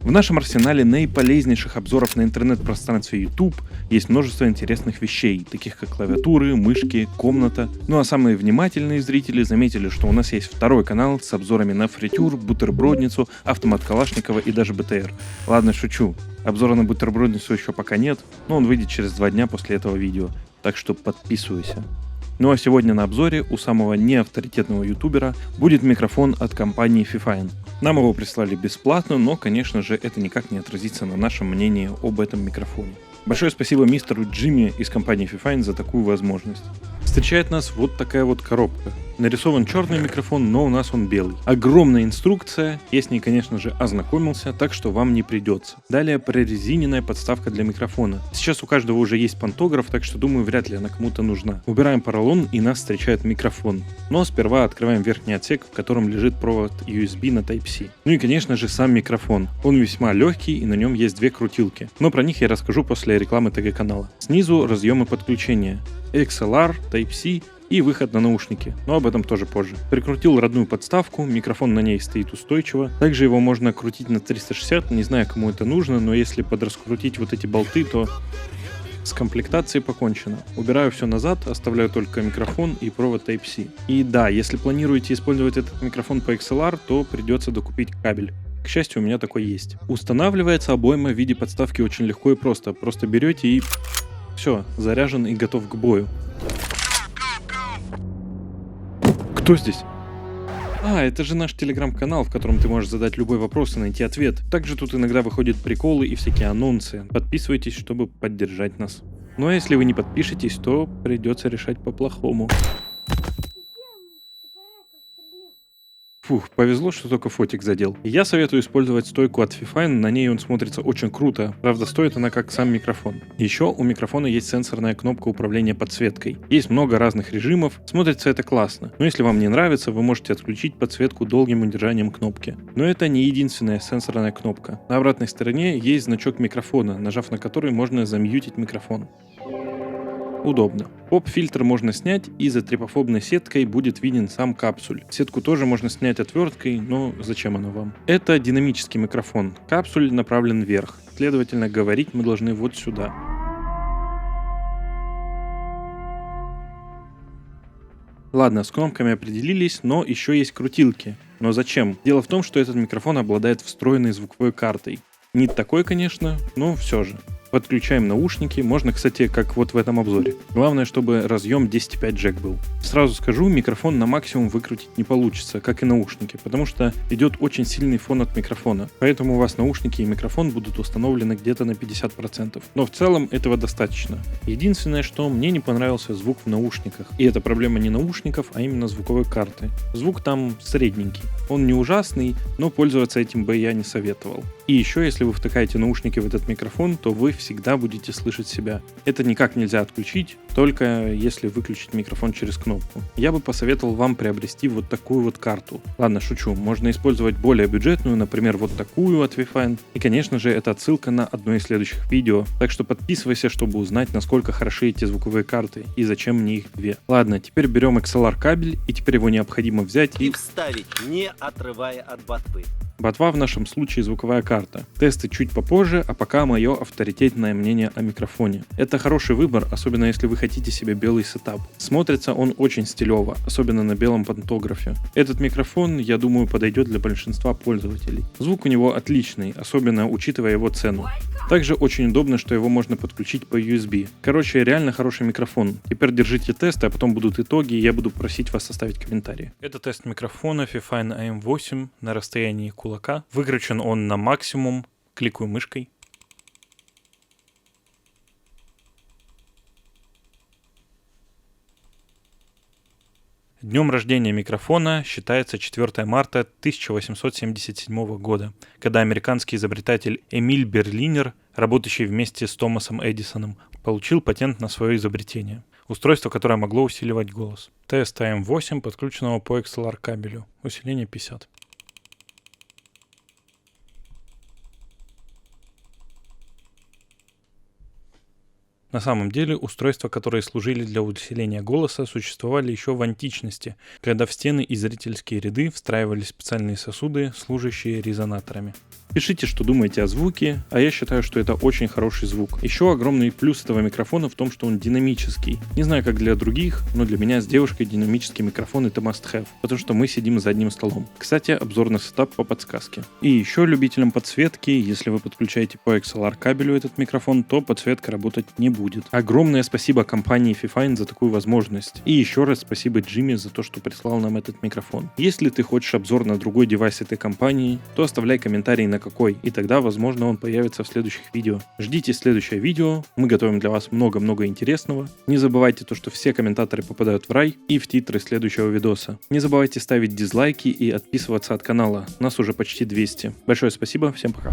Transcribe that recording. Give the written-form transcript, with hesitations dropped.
В нашем арсенале наиполезнейших обзоров на интернет-пространстве YouTube есть множество интересных вещей, таких как клавиатуры, мышки, комната. Ну а самые внимательные зрители заметили, что у нас есть второй канал с обзорами на фритюр, бутербродницу, автомат Калашникова и даже БТР. Ладно, шучу. Обзора на бутербродницу еще пока нет, но он выйдет через 2 дня после этого видео, так что подписывайся. Ну а сегодня на обзоре у самого неавторитетного ютубера будет микрофон от компании Fifine. Нам его прислали бесплатно, но, конечно же, это никак не отразится на нашем мнении об этом микрофоне. Большое спасибо мистеру Джимми из компании Fifine за такую возможность. Встречает нас вот такая вот коробка. Нарисован черный микрофон, но у нас он белый. Огромная инструкция, я с ней, конечно же, ознакомился, так что вам не придется. Далее прорезиненная подставка для микрофона. Сейчас у каждого уже есть пантограф, так что думаю, вряд ли она кому-то нужна. Убираем поролон и нас встречает микрофон. Но сперва открываем верхний отсек, в котором лежит провод USB на Type-C. Ну и, конечно же, сам микрофон. Он весьма легкий и на нем есть 2 крутилки. Но про них я расскажу после рекламы ТГ-канала. Снизу разъемы подключения. XLR, Type-C и выход на наушники, но об этом тоже позже. Прикрутил родную подставку, микрофон на ней стоит устойчиво. Также его можно крутить на 360, не знаю, кому это нужно, но если подраскрутить вот эти болты, то с комплектацией покончено. Убираю все назад, оставляю только микрофон и провод Type-C. И да, если планируете использовать этот микрофон по XLR, то придется докупить кабель. К счастью, у меня такой есть. Устанавливается обойма в виде подставки очень легко и просто. Просто берете и все, заряжен и готов к бою. Кто здесь? Это же наш телеграм-канал, в котором ты можешь задать любой вопрос и найти ответ. Также тут иногда выходят приколы и всякие анонсы. Подписывайтесь, чтобы поддержать нас. Ну а если вы не подпишетесь, то придется решать по-плохому. Фух, повезло, что только фотик задел. Я советую использовать стойку от Fifine, на ней он смотрится очень круто. Правда, стоит она как сам микрофон. Еще у микрофона есть сенсорная кнопка управления подсветкой. Есть много разных режимов, смотрится это классно. Но если вам не нравится, вы можете отключить подсветку долгим удержанием кнопки. Но это не единственная сенсорная кнопка. На обратной стороне есть значок микрофона, нажав на который можно замьютить микрофон. Удобно. Поп-фильтр можно снять, и за трипофобной сеткой будет виден сам капсуль. Сетку тоже можно снять отверткой, но зачем она вам? Это динамический микрофон. Капсуль направлен вверх. Следовательно, говорить мы должны вот сюда. Ладно, с кнопками определились, но еще есть крутилки. Но зачем? Дело в том, что этот микрофон обладает встроенной звуковой картой. Не такой, конечно, но все же. Подключаем наушники, можно, кстати, как вот в этом обзоре. Главное, чтобы разъем 10.5 джек был. Сразу скажу, микрофон на максимум выкрутить не получится, как и наушники, потому что идет очень сильный фон от микрофона. Поэтому у вас наушники и микрофон будут установлены где-то на 50%. Но в целом этого достаточно. Единственное, что мне не понравился звук в наушниках. И это проблема не наушников, а именно звуковой карты. Звук там средненький. Он не ужасный, но пользоваться этим бы я не советовал. И еще, если вы втыкаете наушники в этот микрофон, то вы всегда будете слышать себя. Это никак нельзя отключить, только если выключить микрофон через кнопку. Я бы посоветовал вам приобрести вот такую вот карту. Ладно, шучу, можно использовать более бюджетную, например, вот такую от Fifine. И, конечно же, это отсылка на одно из следующих видео, так что подписывайся, чтобы узнать, насколько хороши эти звуковые карты и зачем мне их 2. Ладно, теперь берем XLR кабель, и теперь его необходимо взять и вставить, не отрывая от ботвы. Ботва в нашем случае звуковая карта. Тесты чуть попозже, а пока мое авторитетное мнение о микрофоне. Это хороший выбор, особенно если вы хотите себе белый сетап. Смотрится он очень стилево, особенно на белом пантографе. Этот микрофон, я думаю, подойдет для большинства пользователей. Звук у него отличный, особенно учитывая его цену. Также очень удобно, что его можно подключить по USB. Короче, реально хороший микрофон. Теперь держите тесты, а потом будут итоги, и я буду просить вас оставить комментарии. Это тест микрофона Fifine AM8 на расстоянии кулака. Выкручен он на максимум. Кликаю мышкой. Днем рождения микрофона считается 4 марта 1877 года, когда американский изобретатель Эмиль Берлинер, работающий вместе с Томасом Эдисоном, получил патент на свое изобретение. Устройство, которое могло усиливать голос. Тест AM8, подключенного по XLR кабелю. Усиление 50. На самом деле, устройства, которые служили для усиления голоса, существовали еще в античности, когда в стены и зрительские ряды встраивались специальные сосуды, служащие резонаторами. Пишите, что думаете о звуке, а я считаю, что это очень хороший звук. Еще огромный плюс этого микрофона в том, что он динамический. Не знаю, как для других, но для меня с девушкой динамический микрофон это must-have, потому что мы сидим за одним столом. Кстати, обзор на сетап по подсказке. И еще любителям подсветки, если вы подключаете по XLR кабелю этот микрофон, то подсветка работать не будет. Огромное спасибо компании Fifine за такую возможность. И еще раз спасибо Джимми за то, что прислал нам этот микрофон. Если ты хочешь обзор на другой девайс этой компании, то оставляй комментарий на какой, и тогда, возможно, он появится в следующих видео. Ждите следующее видео, мы готовим для вас много-много интересного. Не забывайте то, что все комментаторы попадают в рай и в титры следующего видоса. Не забывайте ставить дизлайки и отписываться от канала, нас уже почти 200. Большое спасибо, всем пока.